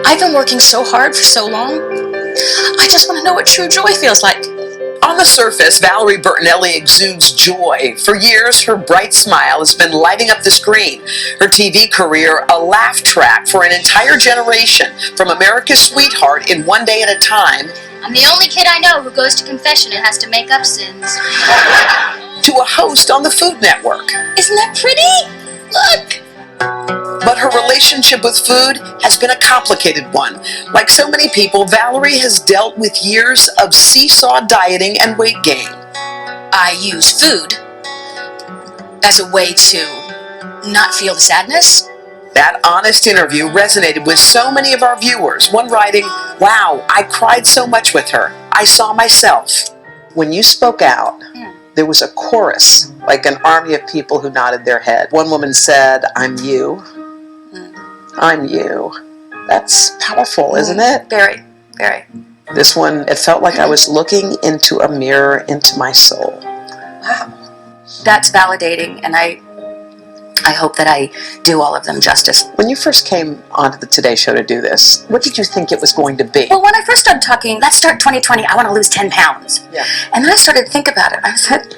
I've been working so hard for so long. I just want to know what true joy feels like. On the surface, Valerie Bertinelli exudes joy. For years, her bright smile has been lighting up the screen. Her TV career, a laugh track for an entire generation, from America's Sweetheart in One Day at a Time, I'm the only kid I know who goes to confession and has to make up sins. to a host on the Food Network. Isn't that pretty? Look! But her relationship with food has been a complicated one. Like so many people, Valerie has dealt with years of seesaw dieting and weight gain. I use food as a way to not feel the sadness. That honest interview resonated with so many of our viewers. One writing, "Wow, I cried so much with her. I saw myself." When you spoke out, there was a chorus, like an army of people who nodded their head. One woman said, "I'm you. I'm you." That's powerful, isn't it? Very, very. This one, it felt like I was looking into a mirror into my soul. Wow. That's validating, and I hope that I do all of them justice. When you first came onto the Today Show to do this, what did you think it was going to be? Well, when I first started talking, let's start 2020, I want to lose 10 pounds. Yeah. And then I started to think about it. I said,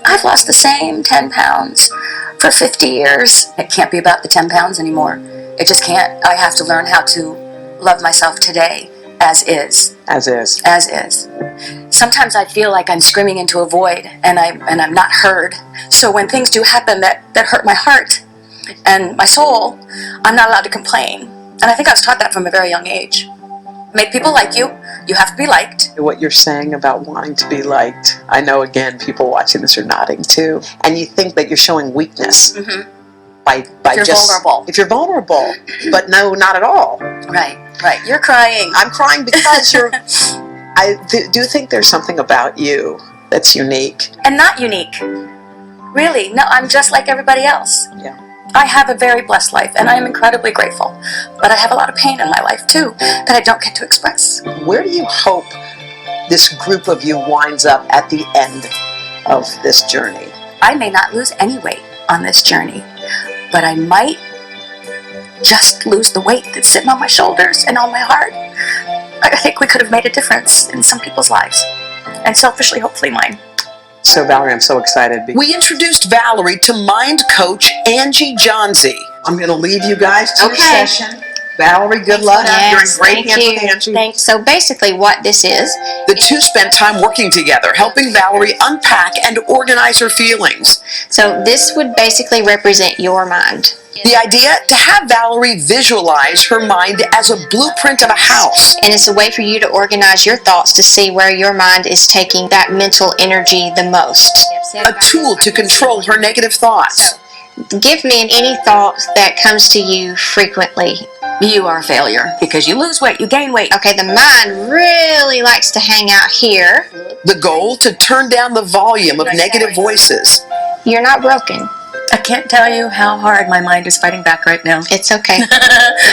I've lost the same 10 pounds for 50 years. It can't be about the 10 pounds anymore. It just can't. I have to learn how to love myself today as is. As is. As is. Sometimes I feel like I'm screaming into a void and I'm not heard. So when things do happen that hurt my heart and my soul, I'm not allowed to complain. And I think I was taught that from a very young age. Make people like you. You have to be liked. What you're saying about wanting to be liked, I know, again, people watching this are nodding too. And you think that you're showing weakness by If you're vulnerable. If you're vulnerable, but no, not at all. Right. You're crying. I'm crying because you're... I do think there's something about you that's unique. And not unique. Really. No, I'm just like everybody else. Yeah. I have a very blessed life, and I am incredibly grateful. But I have a lot of pain in my life, too, that I don't get to express. Where do you hope this group of you winds up at the end of this journey? I may not lose any weight on this journey, but I might just lose the weight that's sitting on my shoulders and on my heart. I think we could have made a difference in some people's lives, and selfishly, hopefully mine. So Valerie, I'm so excited. We introduced Valerie to mind coach Angie Johnsey. I'm going to leave you guys to your session. Valerie, good luck. Yes, You're in great hands with Angie. Thanks. So basically what this is... The two spent time working together, helping Valerie unpack and organize her feelings. So this would basically represent your mind. The idea to have Valerie visualize her mind as a blueprint of a house. And it's a way for you to organize your thoughts to see where your mind is taking that mental energy the most. A tool to control her negative thoughts. Give me any thought that comes to you frequently. You are a failure because you lose weight, you gain weight. Okay, the mind really likes to hang out here. The goal to turn down the volume of negative voices. You're not broken. I can't tell you how hard my mind is fighting back right now. It's okay.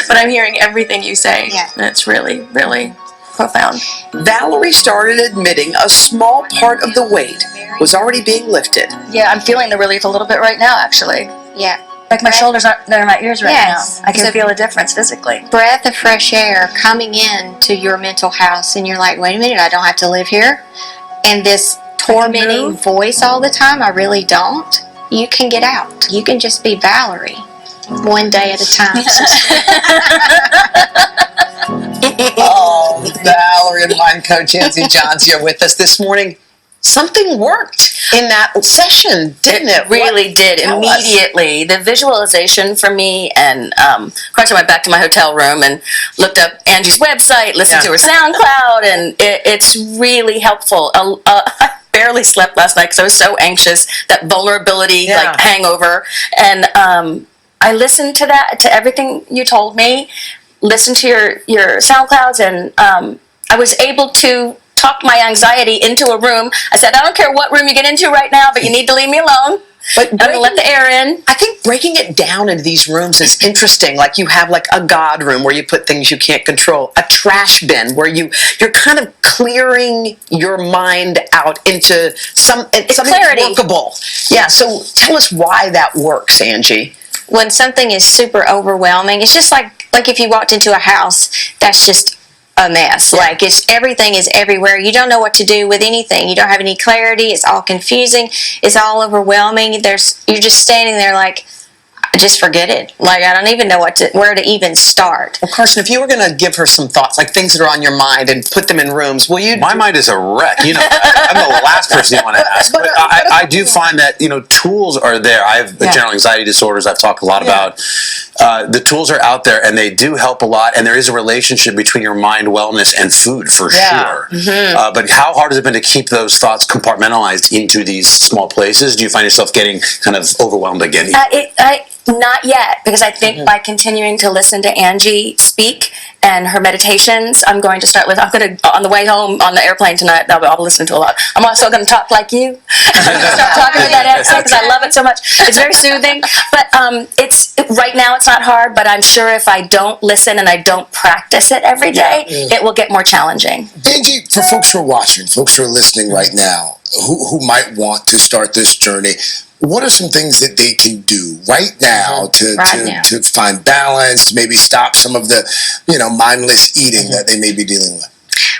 But I'm hearing everything you say. Yeah. And it's really, really profound. Valerie started admitting a small part of the weight was already being lifted. Yeah, I'm feeling the relief a little bit right now, actually. Yeah. Like my shoulders aren't, they're in my ears right Yes. now. I can So- feel a difference physically. Breath of fresh air coming in to your mental house, and you're like, wait a minute, I don't have to live here. And this tormenting move. voice all the time, I really don't. You can get out. You can just be Valerie, one day at a time. Oh, Valerie and mind coach Angie Johnsey are with us this morning. Something worked in that session, didn't it? Really did. Tell us. Immediately. The visualization for me, and of course I went back to my hotel room and looked up Angie's website, listened to her SoundCloud, and it's really helpful. I barely slept last night because I was so anxious, that vulnerability, like hangover, and I listened to that, to everything you told me, listened to your SoundClouds, and I was able to talk my anxiety into a room. I said, I don't care what room you get into right now, but you need to leave me alone. But I'm going to let the air in. I think breaking it down into these rooms is interesting. Like you have like a God room where you put things you can't control, a trash bin where you're kind of clearing your mind out into something clarity. workable. Yeah. So tell us why that works, Angie. when something is super overwhelming, it's just like if you walked into a house that's just a mess. Yeah. Like everything is everywhere. You don't know what to do with anything. You don't have any clarity. It's all confusing. It's all overwhelming. You're just standing there like, just forget it. Like, I don't even know where to even start. Well, Carson, if you were going to give her some thoughts, like things that are on your mind, and put them in rooms, will you? My mind is a wreck. I'm the last person you want to ask. But I do find that, tools are there. I have general anxiety disorders I've talked a lot about. The tools are out there, and they do help a lot, and there is a relationship between your mind wellness and food, for sure. Mm-hmm. But how hard has it been to keep those thoughts compartmentalized into these small places? Do you find yourself getting kind of overwhelmed again? Not yet, because I think by continuing to listen to Angie speak and her meditations, I'm going to start on the way home on the airplane tonight, I'll listen to a lot. I'm also going to talk like you. I'm going to start talking to that accent because I love it so much. It's very soothing. But right now it's not hard, but I'm sure if I don't listen and I don't practice it every day, it will get more challenging. Angie, for folks who are watching, folks who are listening right now, who might want to start this journey, what are some things that they can do right now to find balance, to maybe stop some of the, mindless eating that they may be dealing with?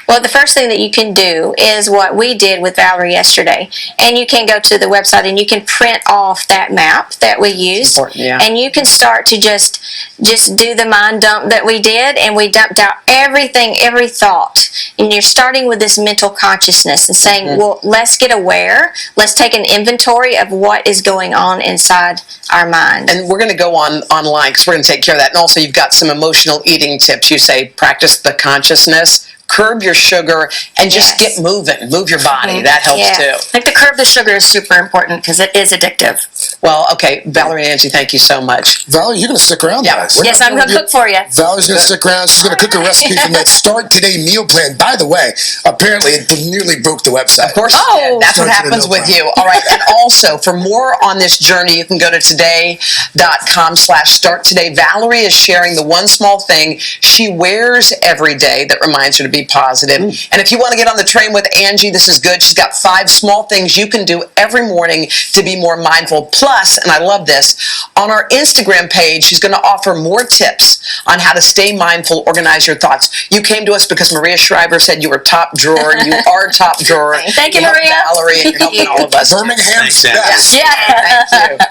Well, the first thing that you can do is what we did with Valerie yesterday. And you can go to the website and you can print off that map that we used. And you can start to just do the mind dump that we did. And we dumped out everything, every thought. And you're starting with this mental consciousness and saying, well, let's get aware. Let's take an inventory of what is going on inside our mind. And we're going to go online because we're going to take care of that. And also, you've got some emotional eating tips. You say practice the consciousness, curb your sugar, and just get moving. Move your body. That helps too. I think the curb the sugar is super important because it is addictive. Well, okay, Valerie and Angie, thank you so much. Valerie, you're going to stick around, guys. Yes, I'm going to cook for you. Valerie's going to stick around. She's going to cook a recipe from that Start Today meal plan. By the way, apparently it nearly broke the website. Of course, that's what happens with you. All right, and also for more on this journey, you can go to today.com/starttoday. Valerie is sharing the one small thing she wears every day that reminds her to be positive. And if you want to get on the train with Angie, this is good. She's got 5 small things you can do every morning to be more mindful. Plus, and I love this, on our Instagram page, she's going to offer more tips on how to stay mindful, organize your thoughts. You came to us because Maria Shriver said you were top drawer, and you are top drawer. Thank you, Maria. Valerie, and you're helping all of us. Birmingham's Thanks, best. Yeah. Thank you.